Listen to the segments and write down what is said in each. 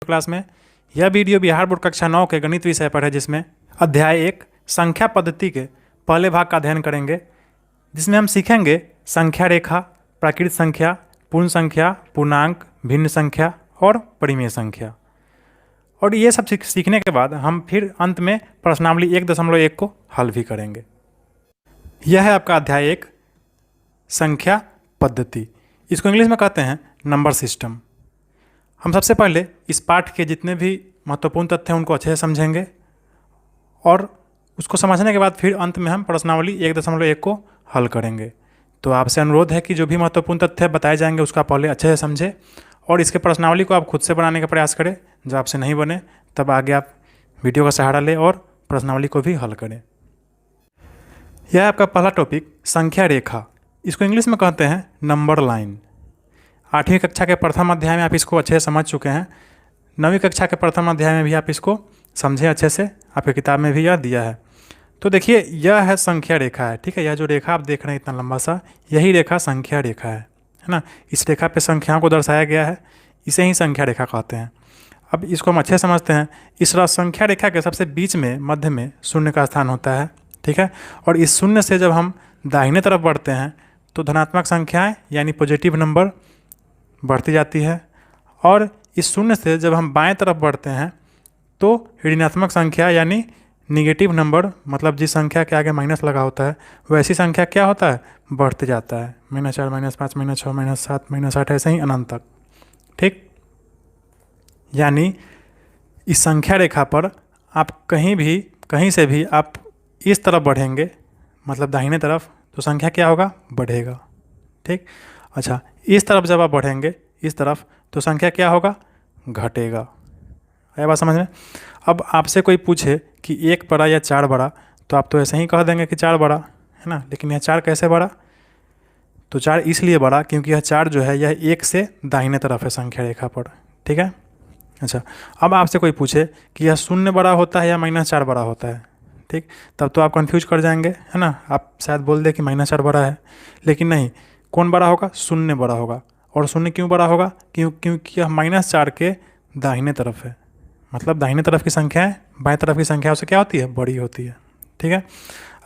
Class में। यह video Bihar board कक्षा 9 के गणित विषय पर है, जिसमें अध्याय 1 संख्या पद्धति के पहले भाग का अध्ययन करेंगे, जिसमें हम सीखेंगे संख्या रेखा, प्राकृत संख्या, पूर्ण संख्या, पूर्णांक, भिन्न संख्या और परिमेय संख्या। और ये सब सीखने के बाद हम फिर अंत में प्रश्नावली 1.1 को हल भी करेंगे। यह है आपका अध्याय 1 संख्या पद्धति। इसको इंग्लिश में कहते हैं नंबर सिस्टम। हम सबसे पहले इस पाठ के जितने भी महत्वपूर्ण तथ्य हैं उनको अच्छे से समझेंगे और उसको समझने के बाद फिर अंत में हम प्रश्नावली 1.1 को हल करेंगे। तो आपसे अनुरोध है कि जो भी महत्वपूर्ण तथ्य बताए जाएंगे उसका पहले अच्छे से समझें और इसके प्रश्नावली को आप खुद से बनाने का प्रयास करें। जब आपसे नहीं बने तब आगे आप वीडियो का सहारा लें और प्रश्नावली को भी हल करें। यह है आपका पहला टॉपिक संख्या रेखा। इसको इंग्लिश में कहते हैं नंबर लाइन। 8वीं कक्षा के प्रथम अध्याय में आप इसको अच्छे से समझ चुके हैं। 9वीं कक्षा के प्रथम अध्याय में भी आप इसको समझें अच्छे से, आपके किताब में भी यह दिया है। तो देखिए, यह है संख्या रेखा है, ठीक है। यह जो रेखा आप देख रहे हैं इतना लंबा सा, यही रेखा संख्या रेखा है ना। इस रेखा पे संख्याओं को दर्शाया गया है, इसे ही संख्या रेखा कहते हैं। अब इसको हम अच्छे समझते हैं। इस संख्या रेखा के सबसे बीच में मध्य में शून्य का स्थान होता है, ठीक है। और इस शून्य से जब हम दाहिने तरफ बढ़ते हैं तो धनात्मक संख्याएं यानी पॉजिटिव नंबर बढ़ती जाती है, और इस शून्य से जब हम बाएं तरफ बढ़ते हैं तो ऋणात्मक संख्या यानी निगेटिव नंबर, मतलब जिस संख्या के आगे माइनस लगा होता है वैसी संख्या क्या होता है, बढ़ते जाता है। -4, -5, -6, -7, -8 ऐसे ही अनंत तक, ठीक। यानी इस संख्या रेखा पर आप कहीं से भी आप इस तरफ बढ़ेंगे, मतलब दाहिने तरफ, तो संख्या क्या होगा, बढ़ेगा, ठीक। अच्छा, इस तरफ जब आप बढ़ेंगे इस तरफ तो संख्या क्या होगा, घटेगा। है बात समझ में। अब आपसे कोई पूछे कि 1 बड़ा या 4 बड़ा, तो आप तो ऐसे ही कह देंगे कि 4 बड़ा, है ना। लेकिन यह 4 कैसे बड़ा, तो 4 इसलिए बड़ा क्योंकि यह 4 जो है यह 1 से दाहिने तरफ है संख्या रेखा पर, ठीक है। अच्छा, अब आपसे कोई पूछे कि यह 0 बड़ा होता है या -4 बड़ा होता है, ठीक, तब तो आप कंफ्यूज कर जाएंगे, है ना। आप शायद बोल दे कि -4 बड़ा है, लेकिन नहीं, कौन बड़ा होगा, 0 बड़ा होगा। और 0 क्यों बड़ा होगा, क्योंकि यह -4 के दाहिने तरफ है, मतलब दाहिने तरफ की संख्या है बाएं तरफ की संख्या से क्या होती है, बड़ी होती है, ठीक है।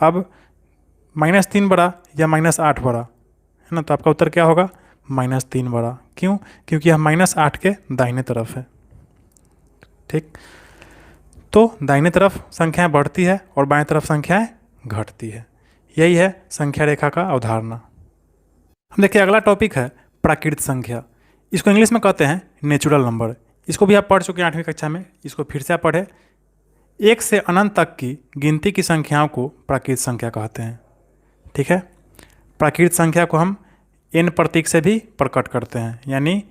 अब -3 बड़ा या -8 बड़ा, है ना, तो आपका उत्तर क्या होगा, -3 बड़ा। क्यों, क्योंकि यह -8 के दाहिने तरफ है, ठीक। तो दाहिने तरफ संख्याएं बढ़ती है और बाएं तरफ संख्याएं घटती है। यही है संख्या रेखा का अवधारणा। हम देखिए, अगला टॉपिक है प्राकृत संख्या। इसको इंग्लिश में कहते हैं नेचुरल नंबर। इसको भी आप पढ़ चुके हैं 8वीं कक्षा में, इसको फिर से आप पढ़े। 1 से अनंत तक की गिनती की संख्याओं को प्राकृत संख्या कहते हैं, ठीक है। प्राकृत संख्या को हम n प्रतीक से भी प्रकट करते हैं, यानी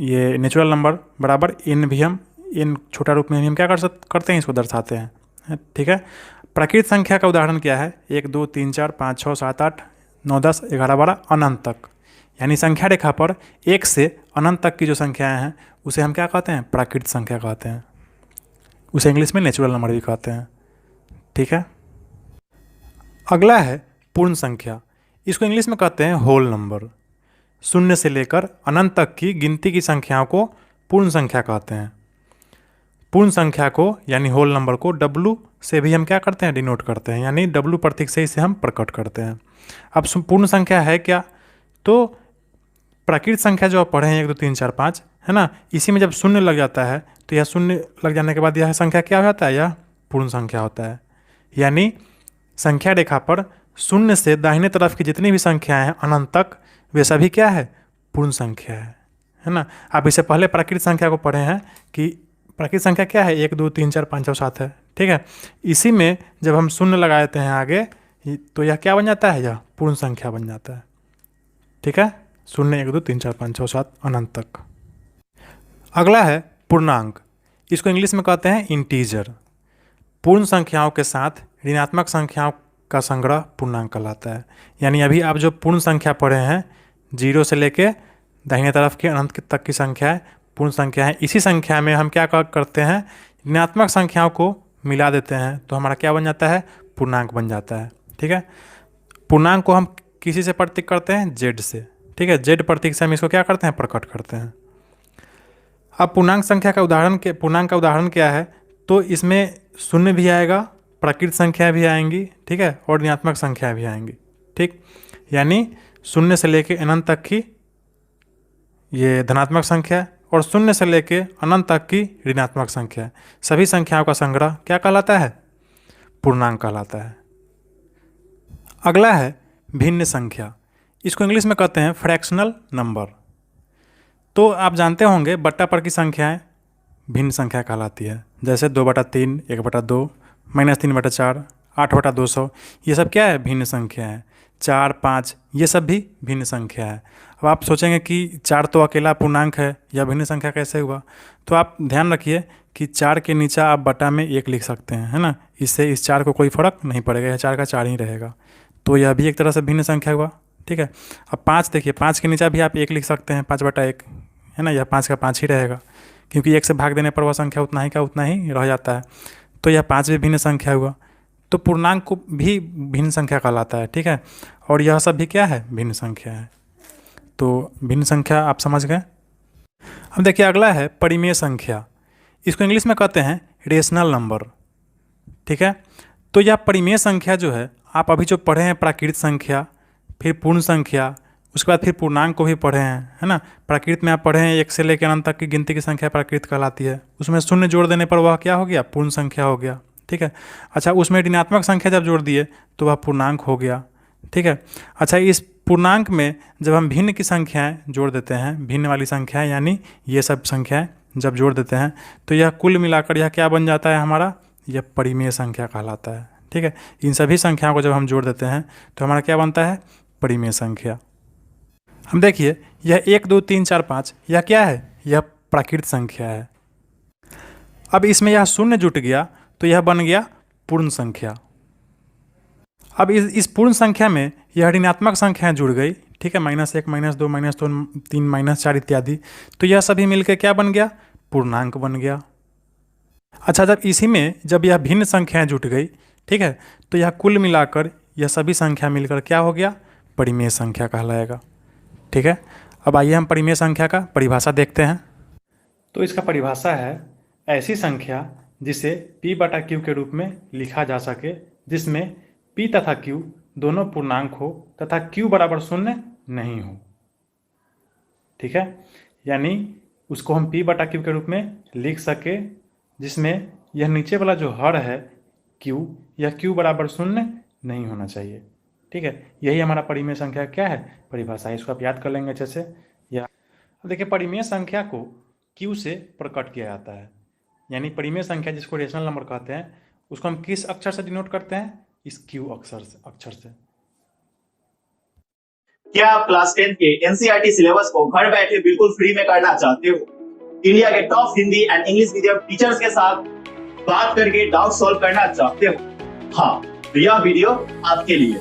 ये नेचुरल नंबर बराबर n भी हम n छोटा रूप में भी हम क्या करते हैं, इसको दर्शाते हैं, ठीक है। प्राकृत संख्या का उदाहरण क्या है, 1, 2, 3, 4, 5, 6, 7, 8, 9, 10, 11, 12 अनंत तक। यानी संख्या रेखा पर 1 से अनंत तक की जो संख्याएं हैं उसे हम क्या कहते हैं, प्राकृत संख्या कहते हैं। उसे इंग्लिश में नेचुरल नंबर भी कहते हैं, ठीक है। अगला है पूर्ण संख्या। इसको इंग्लिश में कहते हैं होल नंबर। 0 से लेकर अनंत तक की गिनती की संख्याओं को पूर्ण संख्या कहते हैं। पूर्ण संख्या को यानी होल नंबर को W से भी हम क्या करते हैं, डिनोट करते हैं, यानी W प्रतीक से इसे हम प्रकट करते हैं। अब पूर्ण संख्या है क्या, तो प्राकृत संख्या जो आप पढ़े हैं 1, 2, 3, 4, 5, है ना, इसी में जब 0 लग जाता है तो यह 0 लग जाने के बाद यह संख्या क्या हो जाता है, यह पूर्ण संख्या होता है। यानी संख्या रेखा पर 0 से दाहिने तरफ की जितनी भी संख्याएं हैं अनंत तक, वे सभी क्या है, पूर्ण संख्या है ना। आप इससे पहले प्राकृत संख्या को पढ़े हैं कि प्राकृत संख्या क्या है, 1, 2, 3, 4, 5 और 7 है, ठीक है। इसी में जब हम 0 लगा देते हैं आगे तो यह क्या बन जाता है, यह पूर्ण संख्या बन जाता है, ठीक है। 0, 1, 2, 3, 4, 5, 6, 7 अनंत तक। अगला है पूर्णांक। इसको इंग्लिश में कहते हैं इंटीजर। पूर्ण संख्याओं के साथ ऋणात्मक संख्याओं का संग्रह पूर्णांक कहलाता है। यानी अभी आप जो पूर्ण संख्या पढ़े हैं, 0 से लेके दाहिने तरफ के अनंत तक की संख्या है पूर्ण संख्या है। इसी संख्या में हम क्या करते हैं, ऋणात्मक संख्याओं को मिला देते हैं तो हमारा क्या बन जाता है, पूर्णांक बन जाता है, ठीक है। पूर्णांक को हम किसी से प्रतीक करते हैं, Z से, ठीक है। Z प्रतीक से हम इसको क्या करते हैं, प्रकट करते हैं। अब पूर्णांक का उदाहरण क्या है, तो इसमें शून्य भी आएगा, प्राकृत संख्या भी आएंगी, ठीक है, और ऋणात्मक संख्या भी आएंगी, ठीक। यानी शून्य से लेके अनंत तक की ये धनात्मक संख्या है, और शून्य से लेके अनंत तक की ऋणात्मक संख्या है। सभी संख्याओं का संग्रह क्या कहलाता है? पूर्णांक कहलाता है। अगला है भिन्न संख्या। इसको इंग्लिश में कहते हैं फ्रैक्शनल नंबर। तो आप जानते होंगे बट्टा पर की संख्याएं भिन्न संख्या कहलाती है, जैसे 2/3, 1/2, -3/4, 8/200, ये सब क्या है? भिन्न संख्या है। 4, 5 ये सब भी भिन्न संख्या है। अब आप सोचेंगे कि 4 तो अकेला पूर्णांक है, या भिन्न संख्या कैसे हुआ? तो आप ध्यान रखिए कि 4 के नीचे आप बटा में 1 लिख सकते हैं, है ना। इससे इस 4 को कोई फर्क नहीं पड़ेगा, यह 4 का 4 ही रहेगा। तो यह भी एक तरह से भिन्न संख्या हुआ, ठीक है। अब 5 देखिए, 5 के नीचे भी आप 1 लिख सकते हैं, 5/1, है ना। यह 5 का 5 ही रहेगा, क्योंकि 1 से भाग देने पर वह संख्या उतना ही का उतना ही रह जाता है। तो यह 5 भी भिन्न संख्या हुआ। तो पूर्णांक को भी भिन्न संख्या कहलाता है, ठीक है। और यह सब भी क्या है? भिन्न संख्या है। तो भिन्न संख्या आप समझ गए। अब देखिए अगला है परिमेय संख्या। इसको इंग्लिश में कहते हैं रेशनल नंबर, ठीक है। तो यह परिमेय संख्या जो है, आप अभी जो पढ़े हैं प्राकृत संख्या, फिर पूर्ण संख्या, उसके बाद फिर पूर्णांक को भी पढ़े हैं, है ना। प्राकृत में आप पढ़े हैं 1 से लेकर अनंत तक की गिनती की संख्या प्राकृत कहलाती है। उसमें शून्य जोड़ देने पर वह क्या हो गया? पूर्ण संख्या हो गया, ठीक है। अच्छा, उसमें ऋणात्मक संख्या जब जोड़ दिए तो वह पूर्णांक हो गया, ठीक है। अच्छा, इस पूर्णांक में जब हम भिन्न की संख्याएं जोड़ देते हैं, भिन्न वाली संख्याएं यानी ये सब संख्याएं जब जोड़ देते हैं, तो यह कुल मिलाकर यह क्या बन जाता है हमारा? यह परिमेय संख्या कहलाता है, ठीक है। इन सभी संख्याओं को जब हम जोड़ देते हैं तो हमारा क्या बनता है? परिमेय संख्या। हम देखिए यह 1, 2, 3, 4, 5 यह क्या है? यह प्राकृत संख्या है। अब इसमें यह शून्य जुट गया तो यह बन गया पूर्ण संख्या। अब इस पूर्ण संख्या में यह ऋणात्मक संख्याएं जुड़ गई, ठीक है, -1, -2, -3, -4 इत्यादि। तो यह सभी मिलकर क्या बन गया? पूर्णांक बन गया। अच्छा, जब इसी में जब यह भिन्न संख्याएं जुट गई, ठीक है, तो यह कुल मिलाकर यह सभी संख्या मिलकर क्या हो गया? परिमेय संख्या कहलाएगा, ठीक है। अब आइए हम परिमेय संख्या का परिभाषा देखते हैं। तो इसका परिभाषा है ऐसी संख्या जिसे P/Q के रूप में लिखा जा सके, जिसमें P तथा Q दोनों पूर्णांक हो तथा Q बराबर 0 नहीं हो, ठीक है। यानी उसको हम P/Q के रूप में लिख सके, जिसमें यह नीचे वाला जो हर है Q, यह Q बराबर 0 नहीं होना चाहिए, ठीक है। यही हमारा परिमेय संख्या क्या है? परिभाषा है। इसको आप याद कर लेंगे अच्छे से। या देखिए, परिमेय संख्या को Q से प्रकट किया जाता है। यानी परिमेय संख्या जिसको रेशनल नंबर कहते हैं, उसको हम किस अक्षर से डिनोट करते हैं? इस Q अक्षर से। क्या आप क्लास 10 के एनसीईआरटी सिलेबस को घर बैठे बिल्कुल फ्री में करना चाहते हो? इंडिया के top Hindi and English medium teachers के साथ बात करके डाउट सॉल्व करना चाहते हो? हाँ, तो यह वीडियो आपके लिए।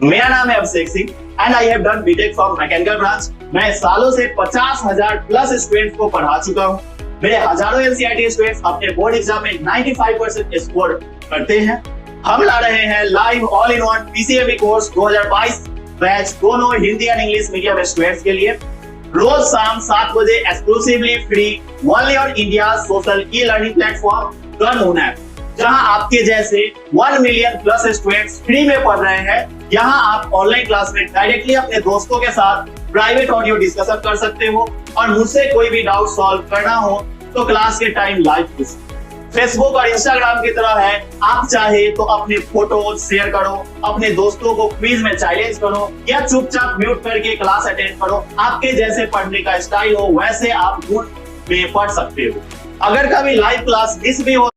मेरा नाम है Abhishek Singh and I have done BTech from mechanical branch. मैं सालों से 50,000 प्लस स्टूडेंट्स को पढ़ा चुका हूँ। मेरे हजारों एनसीईआरटी स्टूडेंट्स अपने बोर्ड एग्जाम में 95% स्कोर करते हैं। हम ला रहे हैं live all in one PCMB course 2022 batch दोनों Hindi and English medium students के लिए। रोज शाम 7 बजे exclusively free only on India social e learning platform turn app, जहां आपके जैसे 1 मिलियन प्लस स्टूडेंट्स फ्री में पढ़ रहे हैं। यहां आप ऑनलाइन क्लास में डायरेक्टली अपने दोस्तों के साथ प्राइवेट ऑडियो डिस्कशन कर सकते हो, और मुझसे कोई भी डाउट सॉल्व करना हो तो क्लास के टाइम लाइव। फेसबुक और इंस्टाग्राम की तरह है, आप चाहे तो अपने फोटो शेयर करो, अपने दोस्तों को क्विज में चैलेंज करो, या चुपचाप म्यूट करके क्लास अटेंड करो। आपके जैसे पढ़ने का स्टाइल हो वैसे आप गुड में पढ़ सकते हो। अगर कभी लाइव क्लास मिस भी हो।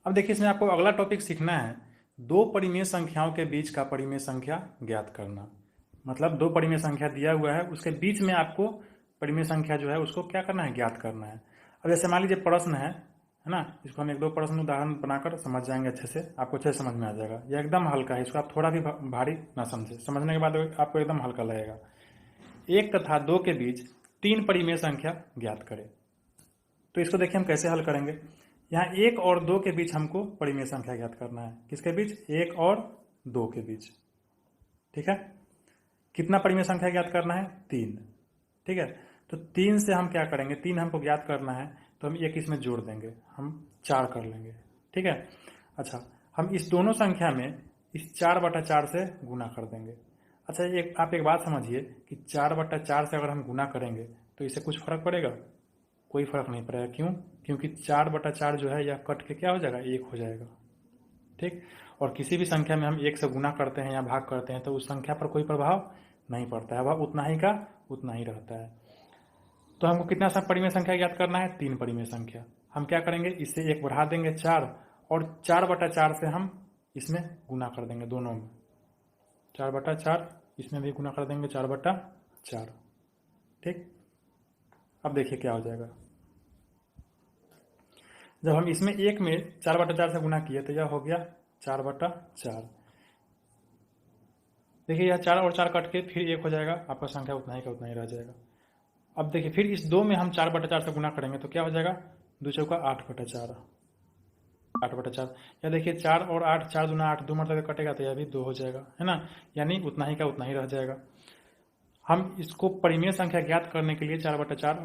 अब देखिए, इसमें आपको अगला टॉपिक सीखना है, दो परिमेय संख्याओं के बीच का परिमेय संख्या ज्ञात करना। मतलब दो परिमेय संख्या दिया हुआ है, उसके बीच में आपको परिमेय संख्या जो है उसको क्या करना है? ज्ञात करना है। अब जैसे मान लीजिए प्रश्न है ना, इसको हम 1-2 प्रश्न उदाहरण बनाकर समझ जाएंगे अच्छे से, आपको अच्छे से समझ में आ जाएगा। यह एकदम हल्का है, इसको आप थोड़ा भी भारी ना समझे, समझने के बाद आपको एकदम हल्का लगेगा। 1 तथा 2 के बीच 3 परिमेय संख्या ज्ञात करें। तो इसको देखिए हम कैसे हल करेंगे। यहाँ 1 और 2 के बीच हमको परिमेय संख्या ज्ञात करना है। किसके बीच? 1 और 2 के बीच, ठीक है। कितना परिमेय संख्या ज्ञात करना है? 3, ठीक है। तो 3 से हम क्या करेंगे, 3 हमको ज्ञात करना है तो हम एक इसमें जोड़ देंगे, हम 4 कर लेंगे। ठीक है। अच्छा, हम इस दोनों संख्या में इस 4/4 से गुना कर देंगे। अच्छा, आप एक बात समझिए कि 4/4 से अगर हम गुना करेंगे तो इससे कुछ फर्क पड़ेगा? कोई फर्क नहीं पड़ेगा। क्यों? क्योंकि 4/4 जो है यह कट के क्या हो जाएगा, 1 हो जाएगा। ठीक। और किसी भी संख्या में हम 1 से गुना करते हैं या भाग करते हैं तो उस संख्या पर कोई प्रभाव नहीं पड़ता है, वह उतना ही का उतना ही रहता है। तो हमको कितना सा परिमेय संख्या ज्ञात करना है, 3 परिमेय संख्या। हम क्या करेंगे, इससे 1 बढ़ा देंगे 4 और 4/4 से हम इसमें गुना कर देंगे, दोनों में 4/4, इसमें भी गुना कर देंगे 4/4। ठीक। अब देखिए क्या हो जाएगा, जब हम इसमें 1 में 4/4 से गुना किए तो यह हो गया 4/4। देखिए यह 4 और 4 कट के फिर 1 हो जाएगा, आपका संख्या उतना ही का उतना ही रह जाएगा। अब देखिए फिर इस 2 में हम 4/4 से गुना करेंगे तो क्या हो जाएगा, 2 चौका 8/4, 8/4। या देखिए 4 और 8, 4 दूना 8, 2 मतलब कटेगा तो यह भी 2 हो जाएगा, है ना, यानी उतना ही का उतना ही रह जाएगा। हम इसको परिमेय संख्या ज्ञात करने के लिए 4/4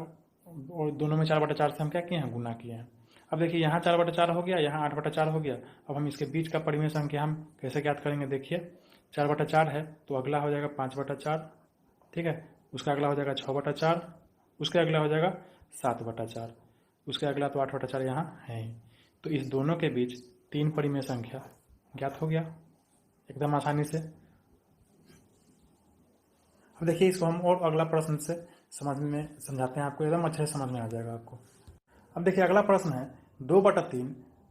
और दोनों में 4/4 से हम क्या किए हैं, गुना किए हैं। अब देखिए यहाँ 4/4 हो गया, यहाँ 8/4 हो गया। अब हम इसके बीच का परिमेय संख्या हम कैसे ज्ञात करेंगे, देखिए 4/4 है तो अगला हो जाएगा 5/4। ठीक है, उसका अगला हो जाएगा 6/4, उसके अगला हो जाएगा 7/4, उसके अगला तो 8/4 यहाँ है ही। तो इस दोनों के बीच 3 परिमेय संख्या ज्ञात हो गया एकदम आसानी से। अब देखिए इसको हम और अगला प्रश्न से समझाते हैं आपको, एकदम अच्छे से समझ में आ जाएगा आपको। अब देखिए अगला प्रश्न है 2/3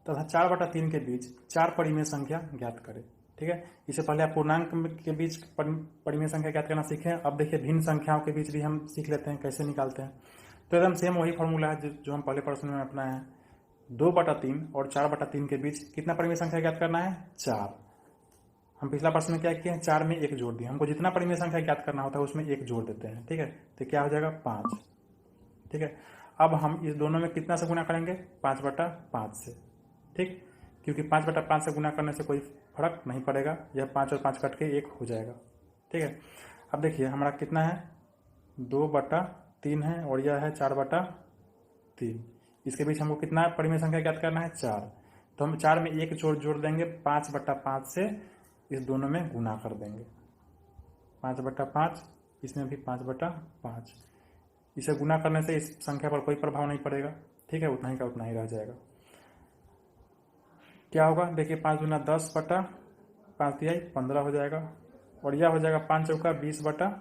तथा 4/3 के बीच 4 परिमेय संख्या ज्ञात करें। ठीक है, इससे पहले आप पूर्णांक के बीच परिमेय संख्या ज्ञात करना सीखें। अब देखिए भिन्न संख्याओं के बीच भी हम सीख लेते हैं कैसे निकालते हैं। तो एकदम सेम वही फॉर्मूला है जो हम पहले प्रश्न में अपनाए हैं। 2/3 और 4/3 के बीच कितना परिमेय संख्या ज्ञात करना है, 4। हम पिछला प्रश्न में क्या किए हैं, 4 में 1 जोड़ दिए। हमको जितना परिमेय संख्या ज्ञात करना होता है उसमें 1 जोड़ देते हैं। ठीक है, तो क्या हो जाएगा, 5। ठीक है, अब हम इस दोनों में कितना से गुना करेंगे, 5/5 से। ठीक, क्योंकि 5/5 से गुना करने से कोई फर्क नहीं पड़ेगा, यह 5 और 5 कट के 1 हो जाएगा। ठीक है, अब देखिए हमारा कितना है, 2/3 है और यह है 4/3। इसके बीच हमको कितना परिमेय संख्या ज्ञात करना है, 4। तो हम 4 में 1 जोड़ देंगे, 5/5 से इस दोनों में गुना कर देंगे, 5/5, इसमें भी 5/5। इसे गुना करने से इस संख्या पर कोई प्रभाव नहीं पड़ेगा। ठीक है, उतना ही का उतना ही रह जाएगा। क्या होगा, देखिए 5 दूना 10/5 तिहाई 15 हो जाएगा और यह हो जाएगा 5 चौका 20/5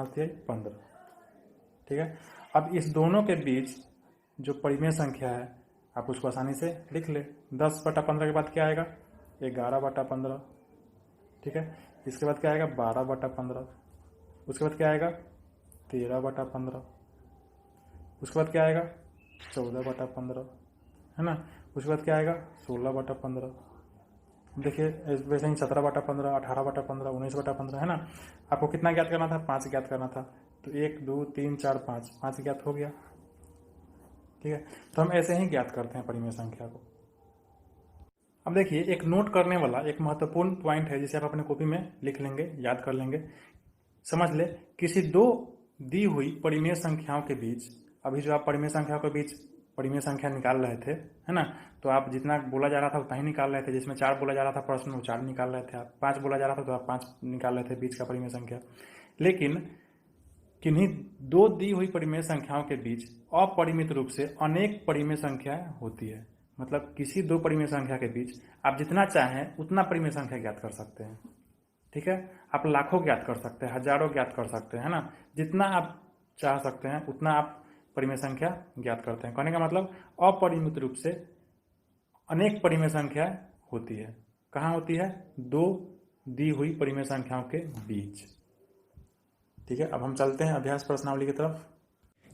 तिहाई 15। ठीक है, अब इस दोनों के बीच जो परिमेय संख्या है आप उसको आसानी से लिख ले। 10/15 के बाद क्या आएगा, 11/15। ठीक है, इसके बाद क्या आएगा, 12/15। उसके बाद क्या आएगा, 13/15। उसके बाद क्या आएगा, 14/15, है ना। उसके बाद क्या आएगा, 16/15। देखिए वैसे ही 17/15, 18/15, 19/15, है ना। आपको कितना ज्ञात करना था, 5 ज्ञात करना था। तो 1 2 3 4 5 ज्ञात हो गया। ठीक है, तो हम ऐसे ही ज्ञात करते हैं परिमेय संख्या को। अब देखिए एक नोट करने वाला एक महत्वपूर्ण पॉइंट है जिसे आप अपने कॉपी में लिख लेंगे, याद कर लेंगे। समझ ले, किसी 2 दी हुई परिमेय संख्याओं के बीच, अभी जो आप परिमेय संख्याओं के बीच परिमेय संख्या निकाल रहे थे, है ना, तो आप जितना बोला जा रहा था उतना ही निकाल रहे थे। जिसमें 4 बोला जा रहा था प्रश्न, वो 4 निकाल रहे थे आप। 5 बोला जा रहा था तो आप 5 निकाल रहे थे बीच का परिमेय संख्या। लेकिन किन्हीं 2 दी हुई परिमेय संख्याओं के बीच अपरिमित रूप से अनेक परिमेय संख्याएं होती है। मतलब किसी 2 परिमेय संख्या के बीच आप जितना चाहें उतना परिमेय संख्या ज्ञात कर सकते हैं। ठीक है, आप लाखों ज्ञात कर सकते हैं, हजारों ज्ञात कर सकते हैं, है ना। जितना आप चाह सकते हैं उतना आप परिमेय संख्या ज्ञात करते हैं। कहने का मतलब अपरिमित रूप से अनेक परिमेय संख्या होती है। कहाँ होती है, 2 दी हुई परिमेय संख्याओं के बीच। ठीक है, अब हम चलते हैं अभ्यास प्रश्नावली की तरफ।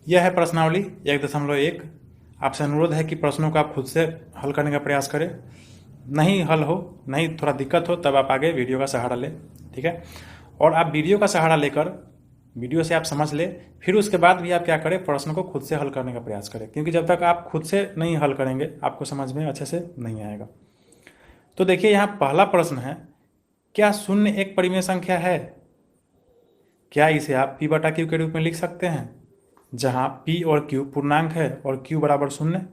यह है प्रश्नावली 1.1। आपसे अनुरोध है कि प्रश्नों को आप खुद से हल करने का प्रयास करें। नहीं हल हो, नहीं थोड़ा दिक्कत हो, तब आप आगे वीडियो का सहारा लें। ठीक है, और आप वीडियो का सहारा लेकर वीडियो से आप समझ ले, फिर उसके बाद भी आप क्या करें, प्रश्न को खुद से हल करने का प्रयास करें। क्योंकि जब तक आप खुद से नहीं हल करेंगे आपको समझ में अच्छे से नहीं आएगा। तो देखिए यहाँ पहला प्रश्न है, क्या 0 एक परिमेय संख्या है? क्या इसे आप p बटा क्यू के रूप में लिख सकते हैं, जहाँ p और q पूर्णांक है और q बराबर शून्य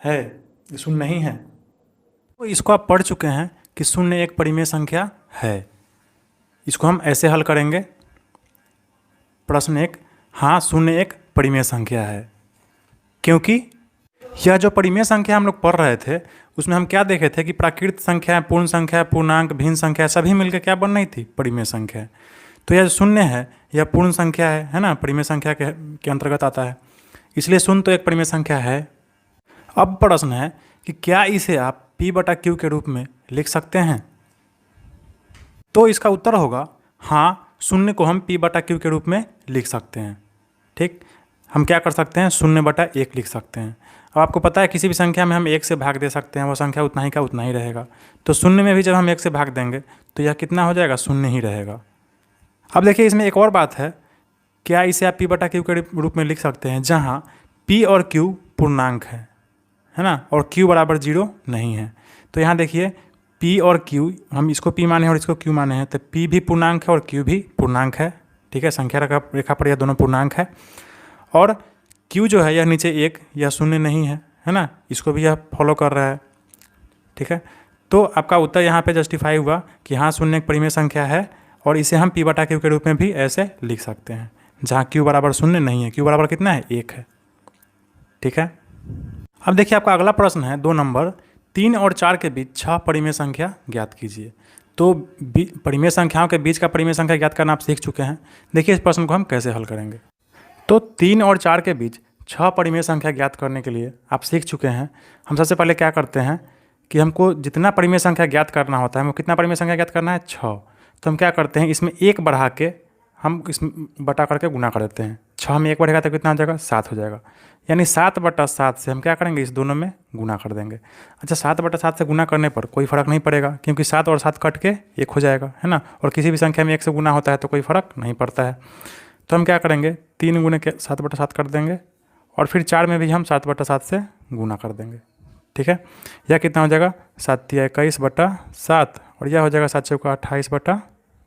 है, शून्य नहीं है। तो इसको आप पढ़ चुके हैं कि शून्य एक परिमेय संख्या है। इसको हम ऐसे हल करेंगे। प्रश्न 1, हाँ शून्य एक परिमेय संख्या है, क्योंकि यह जो परिमेय संख्या हम लोग पढ़ रहे थे उसमें हम क्या देखे थे कि प्राकृत संख्या, पूर्ण संख्या, पूर्णांक, भिन्न संख्या सभी मिलकर क्या बन रही थी, परिमेय संख्या। तो यह जो शून्य है यह पूर्ण संख्या है ना, परिमेय संख्या के अंतर्गत आता है, इसलिए शून्य तो एक परिमेय संख्या है। अब प्रश्न है कि क्या इसे आप p बटा क्यू के रूप में लिख सकते हैं। तो इसका उत्तर होगा हाँ, शून्य को हम p बटा क्यू के रूप में लिख सकते हैं। ठीक, हम क्या कर सकते हैं, शून्य बटा एक लिख सकते हैं। अब आपको पता है किसी भी संख्या में हम एक से भाग दे सकते हैं, वो संख्या उतना ही का उतना ही रहेगा। तो शून्य में भी जब हम एक से भाग देंगे तो यह कितना हो जाएगा, शून्य ही रहेगा। अब देखिए इसमें एक और बात है, क्या इसे आप p बटा क्यू के रूप में लिख सकते हैं जहाँ p और q पूर्णांक है ना, और q बराबर 0 नहीं है। तो यहाँ देखिए p और q, हम इसको p माने हैं और इसको q माने हैं, तो p भी पूर्णांक है और q भी पूर्णांक है। ठीक है, संख्या रेखा पर यह दोनों पूर्णांक है। और q जो है यह नीचे एक, यह शून्य नहीं है ना, इसको भी यह फॉलो कर रहा है। ठीक है, तो आपका उत्तर यहाँ पे जस्टिफाई हुआ कि हाँ शून्य एक परिमेय संख्या है और इसे हम p बटा क्यू के रूप में भी ऐसे लिख सकते हैं, जहाँ q बराबर शून्य नहीं है, q बराबर कितना है, 1 है। ठीक है, अब देखिए आपका अगला प्रश्न है 2 नंबर, 3 और 4 के बीच 6 परिमेय संख्या ज्ञात कीजिए। तो परिमेय संख्याओं के बीच का परिमेय संख्या ज्ञात करना आप सीख चुके हैं। देखिए इस प्रश्न को हम कैसे हल करेंगे। तो 3 और 4 के बीच 6 परिमेय संख्या ज्ञात करने के लिए आप सीख चुके हैं। हम सबसे पहले क्या करते हैं कि हमको जितना परिमेय संख्या ज्ञात करना होता है, हमको कितना परिमेय संख्या ज्ञात करना है, 6। तो हम क्या करते हैं, इसमें 1 बढ़ा के हम इसमें बटा करके गुना कर देते हैं। 6 में 1 बढ़ेगा तो कितना हो जाएगा, 7 हो जाएगा। यानी 7 बटा 7 से हम क्या करेंगे, इस दोनों में गुना कर देंगे। अच्छा, 7 बटा 7 से गुना करने पर कोई फ़र्क नहीं पड़ेगा, क्योंकि 7 और 7 कट के 1 हो जाएगा, है ना। और किसी भी संख्या में 1 से गुना होता है तो कोई फ़र्क नहीं पड़ता है। तो हम क्या करेंगे, 3 गुने के 7 बटा 7 कर देंगे और फिर 4 में भी हम 7 बटा 7 से गुना कर देंगे। ठीक है, यह कितना हो जाएगा, 7 या 21 बटा 7 और यह हो जाएगा 7 चौका 28 बटा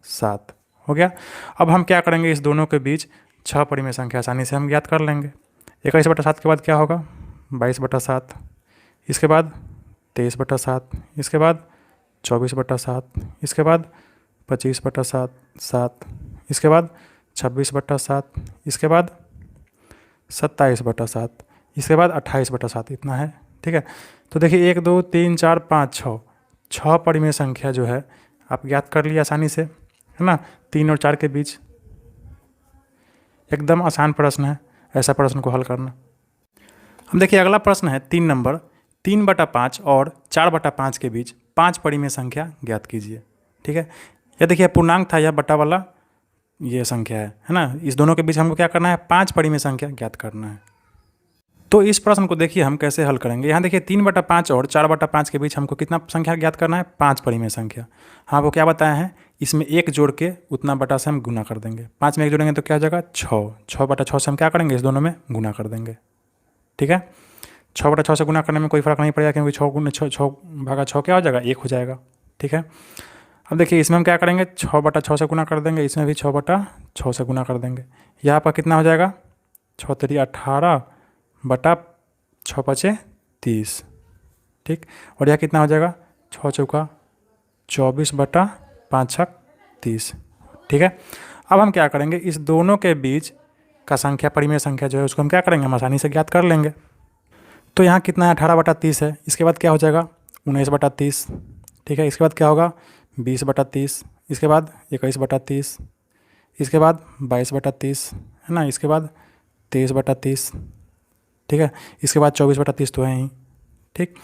7 हो गया। अब हम क्या करेंगे, इस दोनों के बीच 6 परिमेय संख्या आसानी से हम ज्ञात कर लेंगे। 21 बटा 7 के बाद क्या होगा, 22 बटा 7, इसके बाद 23 बटा 7, इसके बाद 24 बटा 7, इसके बाद 25 बटा 7, इसके बाद 26 बटा 7, इसके बाद 27 बटा 7, इसके बाद 28 बटा 7, इतना है। ठीक है, तो देखिए 1 2 3 4 5 6 परिमेय संख्या जो है आप ज्ञात कर लिए आसानी से, है ना। 3 और 4 के बीच एकदम आसान प्रश्न है ऐसा प्रश्न को हल करना। अब देखिए अगला प्रश्न है 3 नंबर, 3 बटा 5 और 4 बटा 5 के बीच 5 परिमेय संख्या ज्ञात कीजिए। ठीक है, यह देखिए पूर्णांक था, यह बटा वाला ये संख्या है ना। इस दोनों के बीच हमको क्या करना है, 5 परिमेय संख्या ज्ञात करना है। तो इस प्रश्न को देखिए हम कैसे हल करेंगे। यहाँ देखिए 3 बटा 5 और 4 बटा 5 के बीच हमको कितना संख्या ज्ञात करना है, 5 परिमेय संख्या। हाँ, वो क्या बताया है, इसमें 1 जोड़ के उतना बटा से हम गुना कर देंगे। 5 में 1 जोड़ेंगे तो क्या हो जाएगा, 6 बटा 6 से हम क्या करेंगे, इस दोनों में गुना कर देंगे। ठीक है, 6 बटा 6 से गुना करने में कोई फ़र्क नहीं पड़ेगा, क्योंकि 6 भागा 6 क्या हो जाएगा, 1 हो जाएगा। ठीक है, अब देखिए इसमें हम क्या करेंगे, 6 बटा 6 से गुना कर देंगे, इसमें भी 6 बटा 6 से गुना कर देंगे। यहाँ पर कितना हो जाएगा, 6 तेरी 18 बटा 6 पचे 30। ठीक, और यह कितना हो जाएगा, 6 चौका 24 बटा 5 छक 30। ठीक है, अब हम क्या करेंगे, इस दोनों के बीच का संख्या, परिमेय संख्या जो है उसको हम क्या करेंगे, हम आसानी से ज्ञात कर लेंगे। तो यहाँ कितना है, 18 बटा 30 है। इसके बाद क्या हो जाएगा, 19 बटा 30। ठीक है, इसके बाद क्या होगा, 20 बटा 30, इसके बाद 21 बटा 30, इसके बाद 22 बटा 30, है ना। इसके बाद 23 बटा 30। ठीक है, इसके बाद 24 बटा 30 तो है ही। ठीक,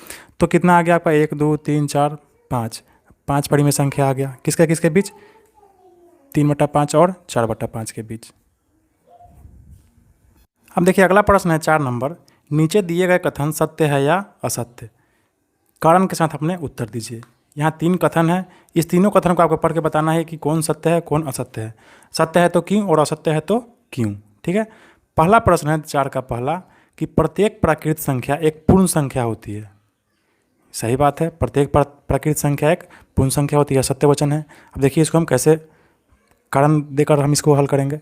तो कितना आ गया आपका, 1 2 3 4 5 परिमेय संख्या आ गया। किसके किसके बीच, 3 बटा 5 और 4 बटा 5 के बीच। अब देखिए अगला प्रश्न है 4 नंबर, नीचे दिए गए कथन सत्य है या असत्य, कारण के साथ अपने उत्तर दीजिए। यहाँ 3 कथन है, इस तीनों कथन को आपको पढ़ के बताना है कि कौन सत्य है कौन असत्य है। सत्य है तो क्यों और असत्य है तो क्यों। ठीक है, पहला प्रश्न है 4 का पहला, कि प्रत्येक प्राकृत संख्या एक पूर्ण संख्या होती है। सही बात है, प्रत्येक प्राकृत संख्या एक पूर्ण संख्या होती है, सत्य वचन है। अब देखिए इसको हम कैसे कारण देकर हम इसको हल करेंगे।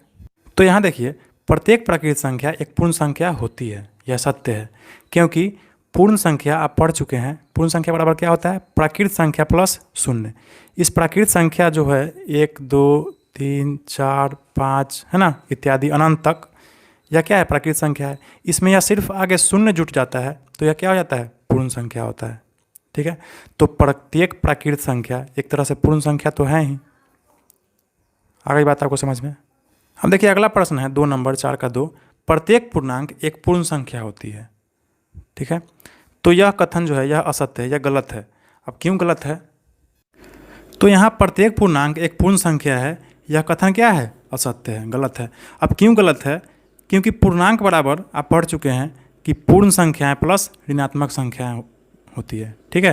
तो यहाँ देखिए, प्रत्येक प्राकृत संख्या एक पूर्ण संख्या होती है, यह सत्य है, क्योंकि पूर्ण संख्या आप पढ़ चुके हैं, पूर्ण संख्या बराबर क्या होता है, प्राकृत संख्या प्लस शून्य। इस प्राकृत संख्या जो है 1 2 3 4 5 है ना इत्यादि अनंत तक, यह क्या है, प्राकृत संख्या है। इसमें यह सिर्फ आगे शून्य जुट जाता है तो यह क्या हो जाता है, पूर्ण संख्या होता है। ठीक है, तो प्रत्येक प्राकृत संख्या एक तरह से पूर्ण संख्या तो है ही। आ गई बात आपको समझ में। अब देखिए अगला प्रश्न है 2 नंबर 4 का 2, प्रत्येक पूर्णांक एक पूर्ण संख्या होती है। ठीक है, तो यह कथन जो है यह असत्य है, यह गलत है। अब क्यों गलत है, तो यहाँ प्रत्येक पूर्णांक एक पूर्ण संख्या है, यह कथन क्या है, असत्य है, गलत है। अब क्यों गलत है, क्योंकि पूर्णांक बराबर आप पढ़ चुके हैं कि पूर्ण संख्याएं प्लस ऋणात्मक संख्याएं होती है। ठीक है,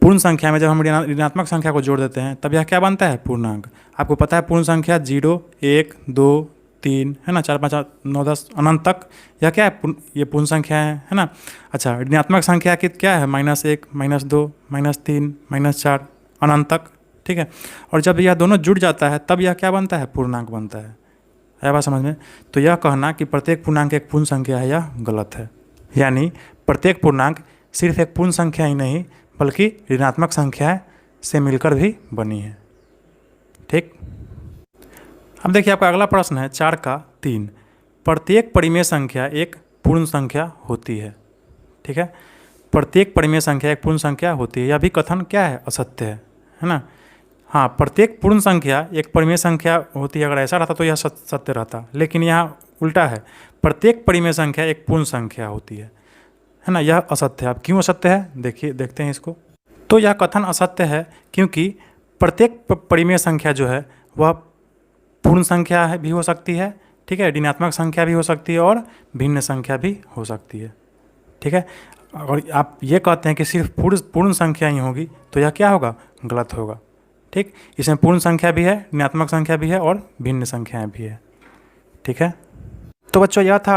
पूर्ण संख्या में जब हम ऋणात्मक संख्या को जोड़ देते हैं तब यह क्या बनता है, पूर्णांक। आपको पता है पूर्ण संख्या 0 1 2 3 है ना, 4 5 9 10 अनंत तक, यह क्या है, ये पूर्ण संख्या है ना। अच्छा, ऋणात्मक संख्या की क्या है, -1 -2 -3 -4 अनंत तक। ठीक है, और जब यह दोनों जुड़ जाता है तब यह क्या बनता है, पूर्णांक बनता है। आया बात समझ में। तो यह कहना कि प्रत्येक पूर्णांक एक पूर्ण संख्या है, यह गलत है। यानी प्रत्येक पूर्णांक सिर्फ एक पूर्ण संख्या ही नहीं बल्कि ऋणात्मक संख्या से मिलकर भी बनी है। ठीक, अब देखिए आपका अगला प्रश्न है 4 का 3, प्रत्येक परिमेय संख्या एक पूर्ण संख्या होती है। ठीक है, प्रत्येक परिमेय संख्या एक पूर्ण संख्या होती है, यह भी कथन क्या है, असत्य है ना। हाँ, प्रत्येक पूर्ण संख्या एक परिमेय संख्या होती है, अगर ऐसा रहता तो यह सत्य रहता, लेकिन यहाँ उल्टा है, प्रत्येक परिमेय संख्या एक पूर्ण संख्या होती है ना, यह असत्य है। अब क्यों असत्य है, देखिए देखते हैं इसको। तो यह कथन असत्य है क्योंकि प्रत्येक परिमेय संख्या जो है वह पूर्ण संख्या भी हो सकती है, ठीक है, ऋणात्मक संख्या भी हो सकती है और भिन्न संख्या भी हो सकती है। ठीक है, अगर आप ये कहते हैं कि सिर्फ पूर्ण संख्या ही होगी तो यह क्या होगा, गलत होगा। ठीक, इसमें पूर्ण संख्या भी है, ऋणात्मक संख्या भी है और भिन्न संख्याएं भी है। ठीक है, तो बच्चों यह था